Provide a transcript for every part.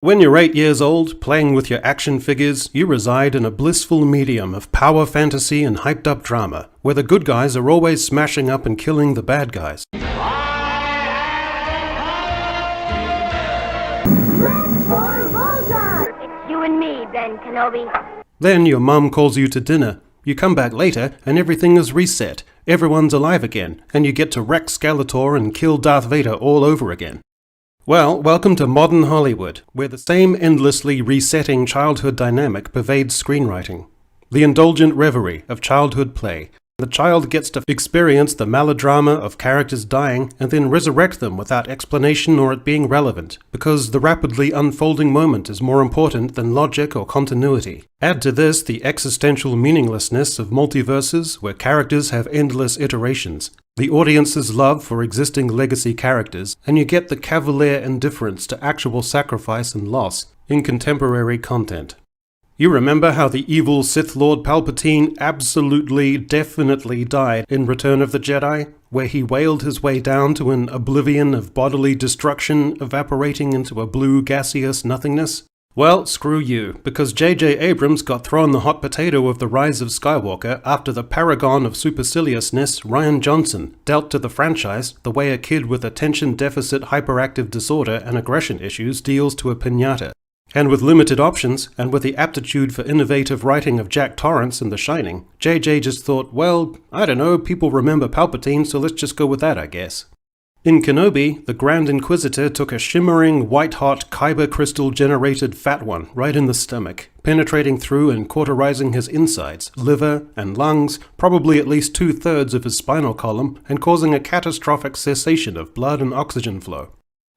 When you're 8 years old, playing with your action figures, you reside in a blissful medium of power fantasy and hyped-up drama, where the good guys are always smashing up and killing the bad guys. It's you and me, Ben Kenobi. Then your mum calls you to dinner. You come back later, and everything is reset. Everyone's alive again, and you get to wreck Skeletor and kill Darth Vader all over again. Well, welcome to modern Hollywood, where the same endlessly resetting childhood dynamic pervades screenwriting. The indulgent reverie of childhood play. The child gets to experience the melodrama of characters dying and then resurrect them without explanation or it being relevant, because the rapidly unfolding moment is more important than logic or continuity. Add to this the existential meaninglessness of multiverses where characters have endless iterations, the audience's love for existing legacy characters, and you get the cavalier indifference to actual sacrifice and loss in contemporary content. You remember how the evil Sith Lord Palpatine absolutely, definitely died in Return of the Jedi, where he wailed his way down to an oblivion of bodily destruction, evaporating into a blue gaseous nothingness? Well, screw you, because J.J. Abrams got thrown the hot potato of the rise of Skywalker after the paragon of superciliousness, Rian Johnson, dealt to the franchise the way a kid with attention deficit hyperactive disorder and aggression issues deals to a piñata. And with limited options, and with the aptitude for innovative writing of Jack Torrance in The Shining, JJ just thought, well, I don't know, people remember Palpatine, so let's just go with that, I guess. In Kenobi, the Grand Inquisitor took a shimmering, white-hot, kyber crystal-generated fat one right in the stomach, penetrating through and cauterizing his insides, liver, and lungs, probably at least 2/3 of his spinal column, and causing a catastrophic cessation of blood and oxygen flow.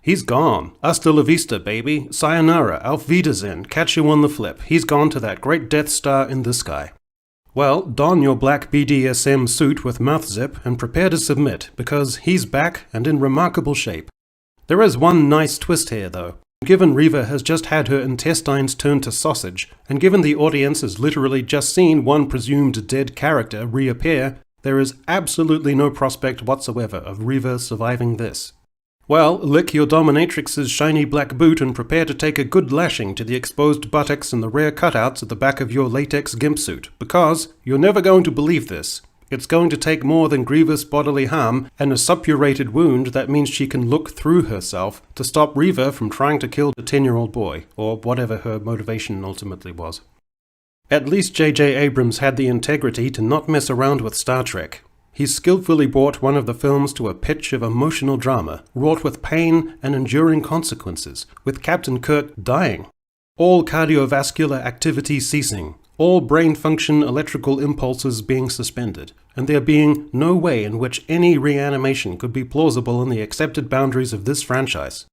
He's gone. Hasta la vista, baby. Sayonara, auf Wiedersehen, catch you on the flip. He's gone to that great Death Star in the sky. Well, don your black BDSM suit with mouth zip and prepare to submit, because he's back and in remarkable shape. There is one nice twist here, though. Given Reva has just had her intestines turned to sausage, and given the audience has literally just seen one presumed dead character reappear, there is absolutely no prospect whatsoever of Reva surviving this. Well, lick your dominatrix's shiny black boot and prepare to take a good lashing to the exposed buttocks and the rare cutouts at the back of your latex gimp suit, because you're never going to believe this. It's going to take more than grievous bodily harm and a suppurated wound that means she can look through herself to stop Reva from trying to kill the 10-year-old boy, or whatever her motivation ultimately was. At least J.J. Abrams had the integrity to not mess around with Star Trek. He skillfully brought one of the films to a pitch of emotional drama, wrought with pain and enduring consequences, with Captain Kirk dying, all cardiovascular activity ceasing, all brain function electrical impulses being suspended, and there being no way in which any reanimation could be plausible in the accepted boundaries of this franchise.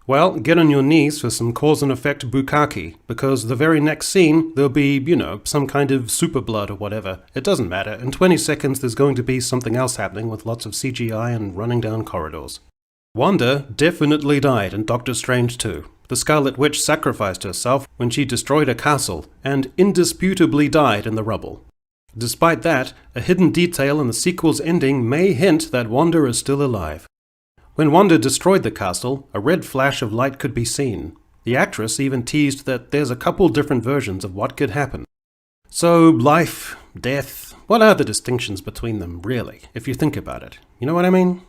Well, get on your knees for some cause and effect bukkake, because the very next scene, there'll be, some kind of super blood or whatever. It doesn't matter. In 20 seconds, there's going to be something else happening with lots of CGI and running down corridors. Wanda definitely died in Doctor Strange 2. The Scarlet Witch sacrificed herself when she destroyed a castle, and indisputably died in the rubble. Despite that, a hidden detail in the sequel's ending may hint that Wanda is still alive. When Wanda destroyed the castle, a red flash of light could be seen. The actress even teased that there's a couple different versions of what could happen. So, life, death, what are the distinctions between them, really, if you think about it? You know what I mean?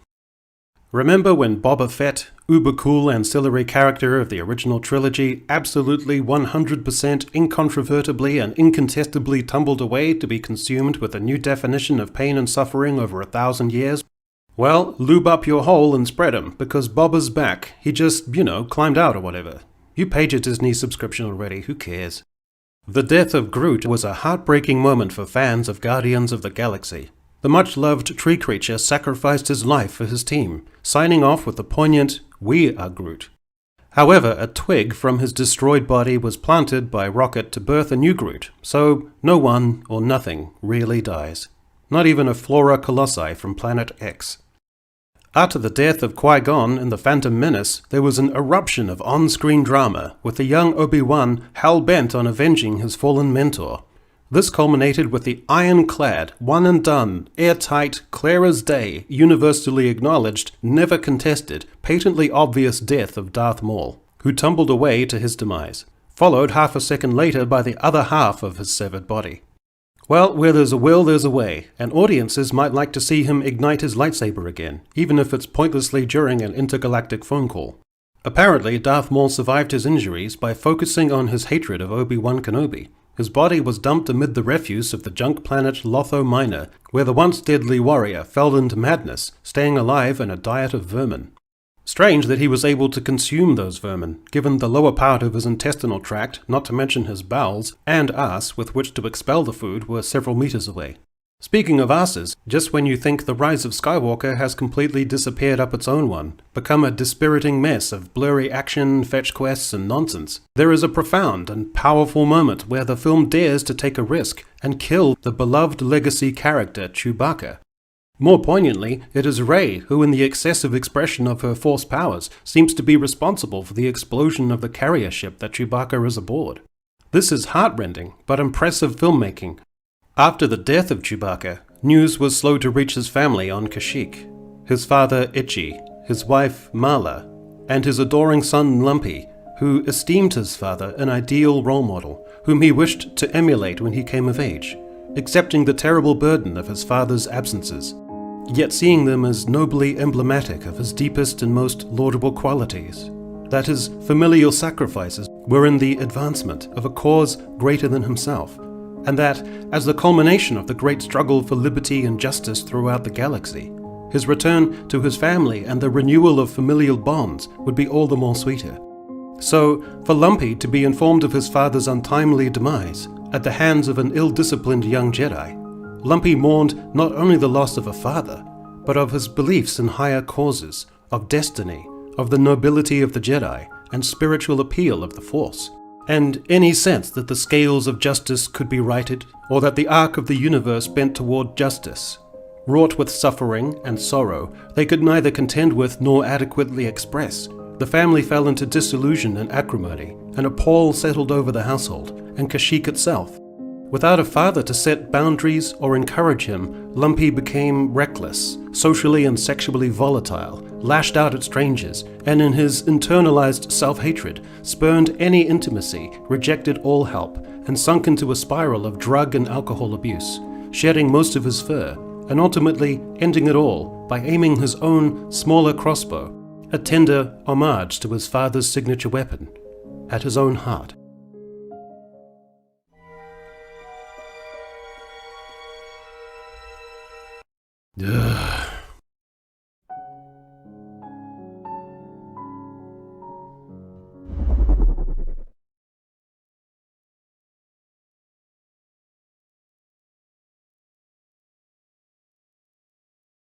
Remember when Boba Fett, uber cool ancillary character of the original trilogy, absolutely 100% incontrovertibly and incontestably tumbled away to be consumed with a new definition of pain and suffering over 1,000 years? Well, lube up your hole and spread 'em, because Boba's back. He just, climbed out or whatever. You paid your Disney subscription already, who cares? The death of Groot was a heartbreaking moment for fans of Guardians of the Galaxy. The much-loved tree creature sacrificed his life for his team, signing off with the poignant, "We are Groot." However, a twig from his destroyed body was planted by Rocket to birth a new Groot, so no one or nothing really dies. Not even a Flora Colossi from Planet X. After the death of Qui-Gon in The Phantom Menace, there was an eruption of on-screen drama, with the young Obi-Wan hell-bent on avenging his fallen mentor. This culminated with the ironclad, one-and-done, airtight, clear as day, universally acknowledged, never contested, patently obvious death of Darth Maul, who tumbled away to his demise, followed half a second later by the other half of his severed body. Well, where there's a will, there's a way, and audiences might like to see him ignite his lightsaber again, even if it's pointlessly during an intergalactic phone call. Apparently, Darth Maul survived his injuries by focusing on his hatred of ObiWan Kenobi. His body was dumped amid the refuse of the junk planet Lotho Minor, where the once deadly warrior fell into madness, staying alive in a diet of vermin. Strange that he was able to consume those vermin, given the lower part of his intestinal tract, not to mention his bowels, and arse with which to expel the food were several meters away. Speaking of arses, just when you think the Rise of Skywalker has completely disappeared up its own one, become a dispiriting mess of blurry action, fetch quests, and nonsense, there is a profound and powerful moment where the film dares to take a risk and kill the beloved legacy character Chewbacca. More poignantly, it is Rey who, in the excessive expression of her Force powers, seems to be responsible for the explosion of the carrier ship that Chewbacca is aboard. This is heartrending, but impressive filmmaking. After the death of Chewbacca, news was slow to reach his family on Kashyyyk. His father Icky, his wife Mala, and his adoring son Lumpy, who esteemed his father an ideal role model, whom he wished to emulate when he came of age, accepting the terrible burden of his father's absences, yet seeing them as nobly emblematic of his deepest and most laudable qualities, that his familial sacrifices were in the advancement of a cause greater than himself, and that, as the culmination of the great struggle for liberty and justice throughout the galaxy, his return to his family and the renewal of familial bonds would be all the more sweeter. So, for Lumpy to be informed of his father's untimely demise at the hands of an ill-disciplined young Jedi, Lumpy mourned not only the loss of a father, but of his beliefs in higher causes, of destiny, of the nobility of the Jedi, and spiritual appeal of the Force, and any sense that the scales of justice could be righted, or that the arc of the universe bent toward justice. Wrought with suffering and sorrow, they could neither contend with nor adequately express. The family fell into disillusion and acrimony, and a pall settled over the household, and Kashyyyk itself. Without a father to set boundaries or encourage him, Lumpy became reckless, socially and sexually volatile, lashed out at strangers, and in his internalized self-hatred, spurned any intimacy, rejected all help, and sunk into a spiral of drug and alcohol abuse, shedding most of his fur, and ultimately ending it all by aiming his own smaller crossbow, a tender homage to his father's signature weapon, at his own heart. Ugh.